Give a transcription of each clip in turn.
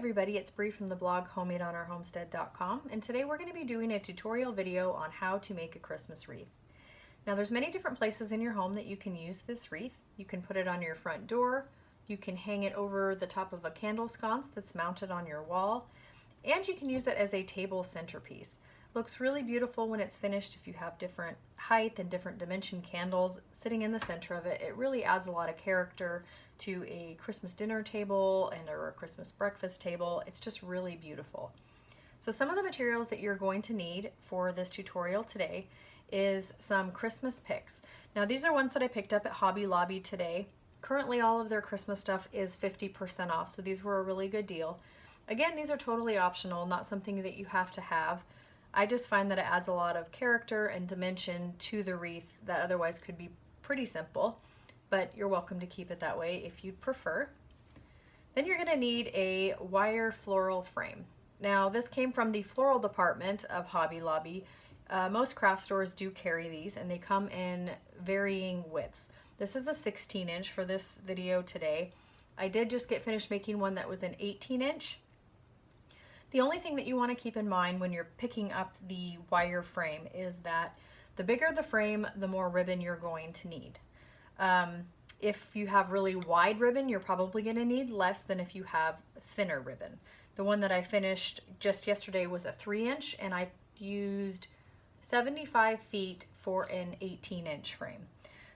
everybody, it's Bree from the blog homemadeonourhomestead.com, and today we're going to be doing a tutorial video on how to make a Christmas wreath. Now there's many different places in your home that you can use this wreath. You can put it on your front door, you can hang it over the top of a candle sconce that's mounted on your wall, and you can use it as a table centerpiece. Looks really beautiful when it's finished if you have different height and different dimension candles sitting in the center of it. It really adds a lot of character to a Christmas dinner table or a Christmas breakfast table. It's just really beautiful. So some of the materials that you're going to need for this tutorial today is some Christmas picks. Now these are ones that I picked up at Hobby Lobby today. Currently all of their Christmas stuff is 50% off, so these were a really good deal. Again, these are totally optional, not something that you have to have. I just find that it adds a lot of character and dimension to the wreath that otherwise could be pretty simple, but you're welcome to keep it that way if you'd prefer. Then you're going to need a wire floral frame. Now this came from the floral department of Hobby Lobby. Most craft stores do carry these and they come in varying widths. This is a 16-inch for this video today. I did just get finished making one that was an 18-inch. The only thing that you want to keep in mind when you're picking up the wire frame is that the bigger the frame, the more ribbon you're going to need. If you have really wide ribbon, you're probably going to need less than if you have thinner ribbon. The one that I finished just yesterday was a 3-inch, and I used 75 feet for an 18-inch frame.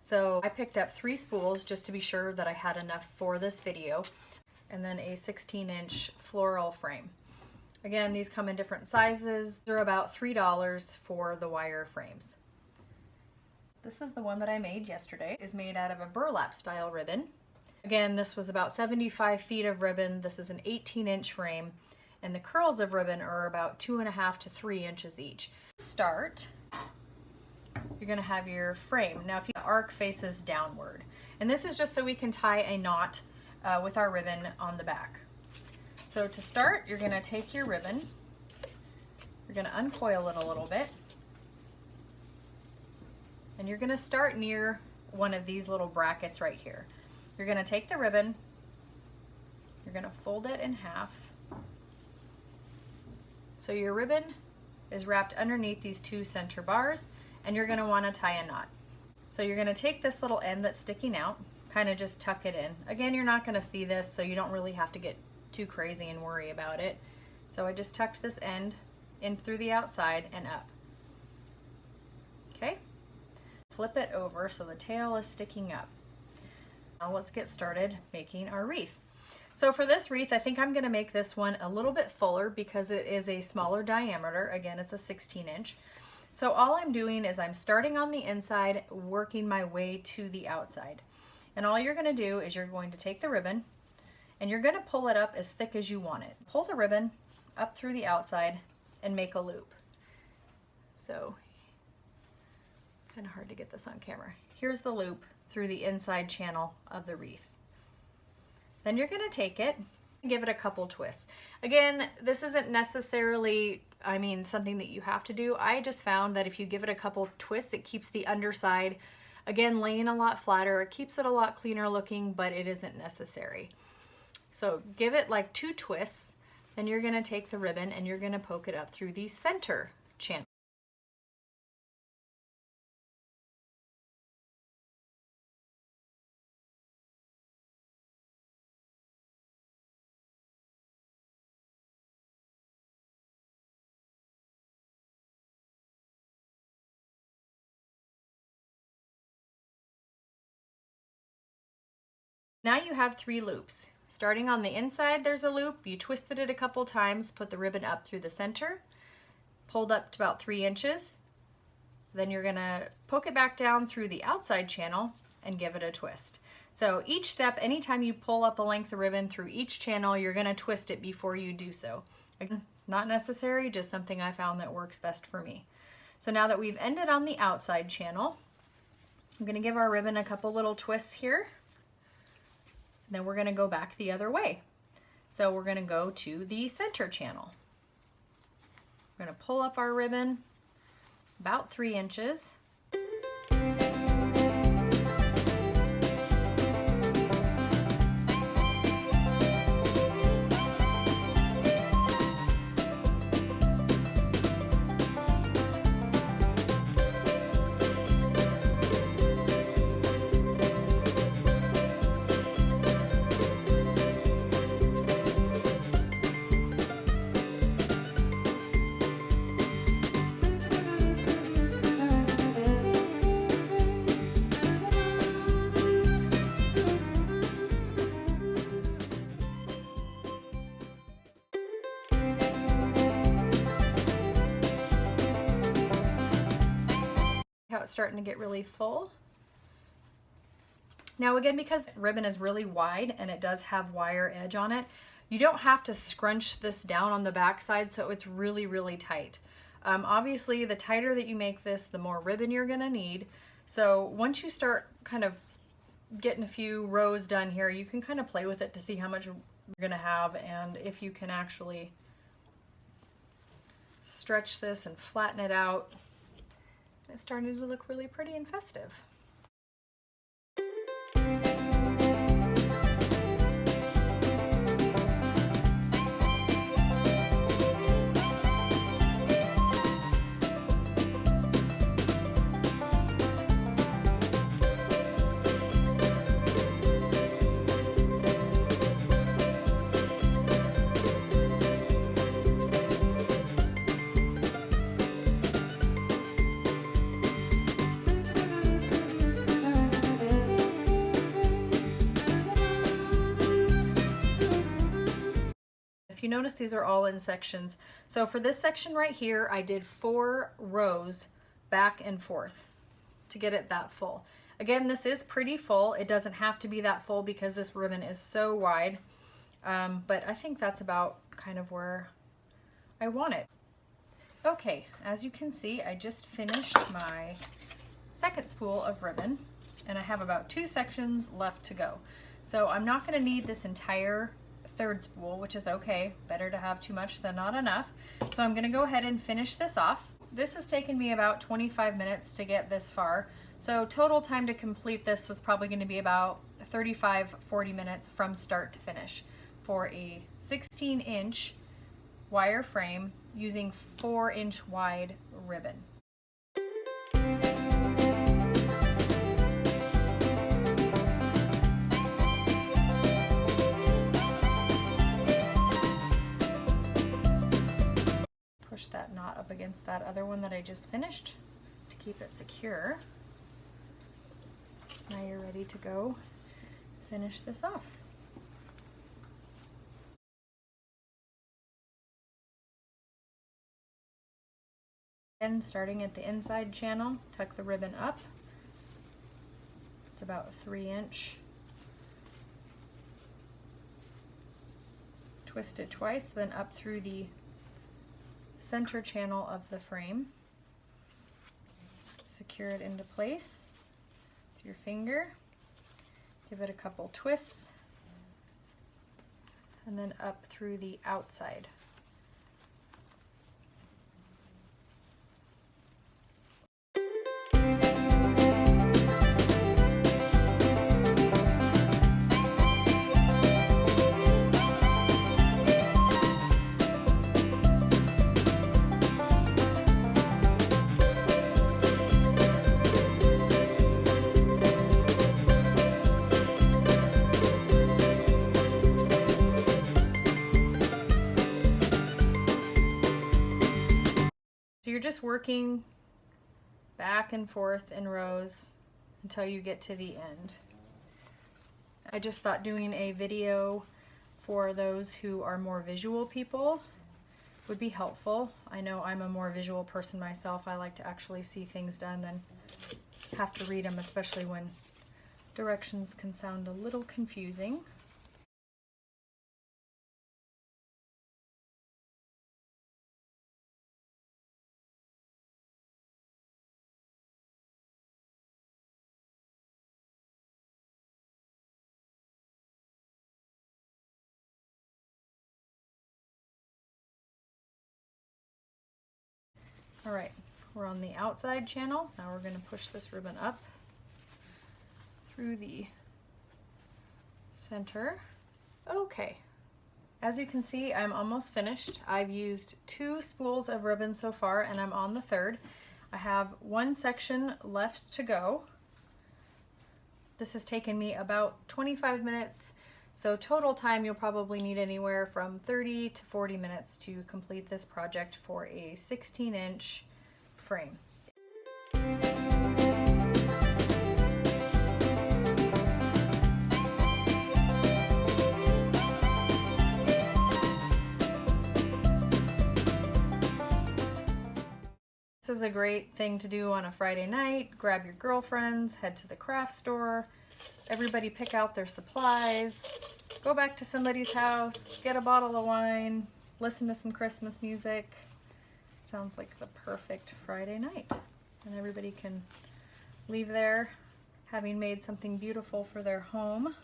So I picked up 3 spools just to be sure that I had enough for this video, and then a 16-inch floral frame. Again, these come in different sizes. They're about $3 for the wire frames. This is the one that I made yesterday. It's made out of a burlap style ribbon. Again, this was about 75 feet of ribbon. This is an 18-inch frame, and the curls of ribbon are about 2.5 to 3 inches each. Start, you're gonna have your frame. Now, if your arc faces downward, and this is just so we can tie a knot with our ribbon on the back. So to start, you're going to take your ribbon, you're going to uncoil it a little bit, and you're going to start near one of these little brackets right here. You're going to take the ribbon, you're going to fold it in half, so your ribbon is wrapped underneath these 2 center bars, and you're going to want to tie a knot. So you're going to take this little end that's sticking out, kind of just tuck it in. Again, you're not going to see this, so you don't really have to get too crazy and worry about it. So I just tucked this end in through the outside and up. Okay, flip it over so the tail is sticking up. Now let's get started making our wreath. So for this wreath, I think I'm going to make this one a little bit fuller because it is a smaller diameter. Again, it's a 16-inch. So all I'm doing is I'm starting on the inside, working my way to the outside. And all you're going to do is you're going to take the ribbon and you're going to pull it up as thick as you want it. Pull the ribbon up through the outside and make a loop. So, kind of hard to get this on camera. Here's the loop through the inside channel of the wreath. Then you're going to take it and give it a couple twists. Again, this isn't necessarily, something that you have to do. I just found that if you give it a couple twists, it keeps the underside, again, laying a lot flatter. It keeps it a lot cleaner looking, but it isn't necessary. So give it like 2 twists, then you're going to take the ribbon and you're going to poke it up through the center channel. Now you have 3 loops. Starting on the inside, there's a loop. You twisted it a couple times, put the ribbon up through the center, pulled up to about 3 inches. Then you're gonna poke it back down through the outside channel and give it a twist. So each step, anytime you pull up a length of ribbon through each channel, you're gonna twist it before you do so. Again, not necessary, just something I found that works best for me. So now that we've ended on the outside channel, I'm gonna give our ribbon a couple little twists here. Then we're going to go back the other way. So we're going to go to the center channel. We're going to pull up our ribbon about 3 inches. that's starting to get really full. Now again, because the ribbon is really wide and it does have wire edge on it, you don't have to scrunch this down on the back side so it's really, really tight. Obviously, the tighter that you make this, the more ribbon you're gonna need. So once you start kind of getting a few rows done here, you can kind of play with it to see how much you're gonna have and if you can actually stretch this and flatten it out. It's starting to look really pretty and festive. If you notice, these are all in sections. So for this section right here, I did 4 rows back and forth to get it that full. Again, this is pretty full. It doesn't have to be that full because this ribbon is so wide, but I think that's about kind of where I want it. Okay, as you can see, I just finished my second spool of ribbon and I have about 2 sections left to go. So I'm not going to need this entire third spool, which is okay. Better to have too much than not enough. So I'm going to go ahead and finish this off. This has taken me about 25 minutes to get this far. So total time to complete this was probably going to be about 35-40 minutes from start to finish for a 16-inch wire frame using 4-inch wide ribbon. Push that knot up against that other one that I just finished to keep it secure. Now you're ready to go finish this off. Again, starting at the inside channel, tuck the ribbon up. It's about 3-inch. Twist it twice, then up through the center channel of the frame. Secure it into place with your finger. Give it a couple twists and then up through the outside. So you're just working back and forth in rows until you get to the end. I just thought doing a video for those who are more visual people would be helpful. I know I'm a more visual person myself. I like to actually see things done than have to read them, especially when directions can sound a little confusing. All right, we're on the outside channel. Now we're going to push this ribbon up through the center. Okay, as you can see, I'm almost finished. I've used 2 spools of ribbon so far and I'm on the 3rd. I have 1 section left to go. This has taken me about 25 minutes. So total time, you'll probably need anywhere from 30 to 40 minutes to complete this project for a 16-inch frame. This is a great thing to do on a Friday night. Grab your girlfriends, head to the craft store, everybody pick out their supplies, go back to somebody's house, get a bottle of wine, listen to some Christmas music. Sounds like the perfect Friday night. And everybody can leave there having made something beautiful for their home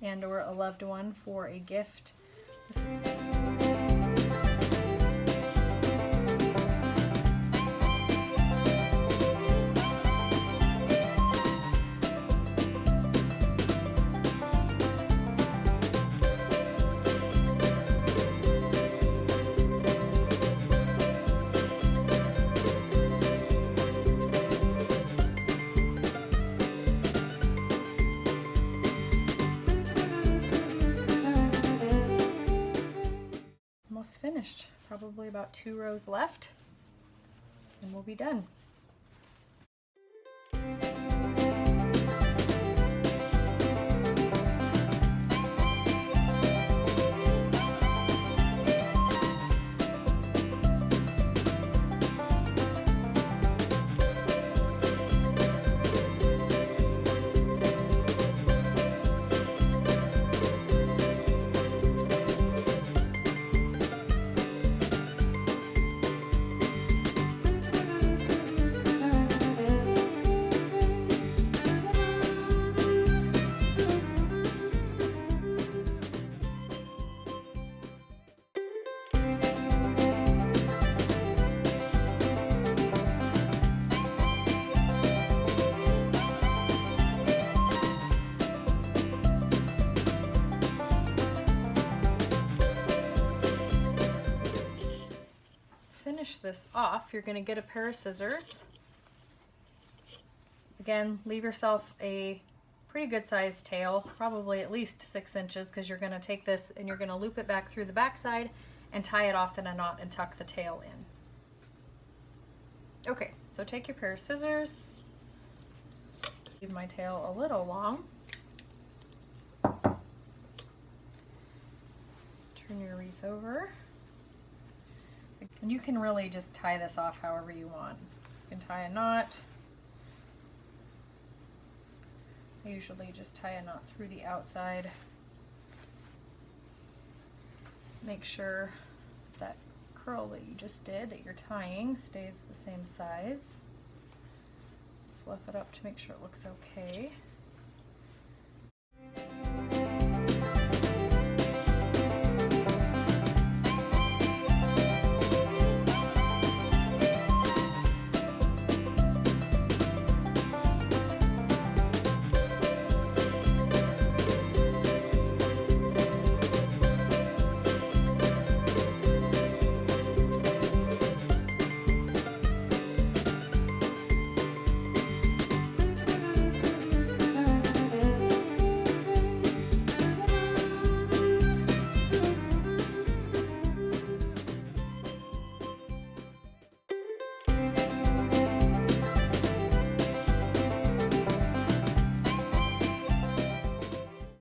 and or a loved one for a gift. Almost finished. Probably about 2 rows left and we'll be done. Finish this off, you're going to get a pair of scissors. Again, leave yourself a pretty good sized tail, probably at least 6 inches, because you're going to take this and you're going to loop it back through the back side and tie it off in a knot and tuck the tail in. Okay, so take your pair of scissors, leave my tail a little long, turn your wreath over. And you can really just tie this off however you want. You can tie a knot. I usually just tie a knot through the outside. Make sure that curl that you just did, that you're tying, stays the same size. Fluff it up to make sure it looks okay.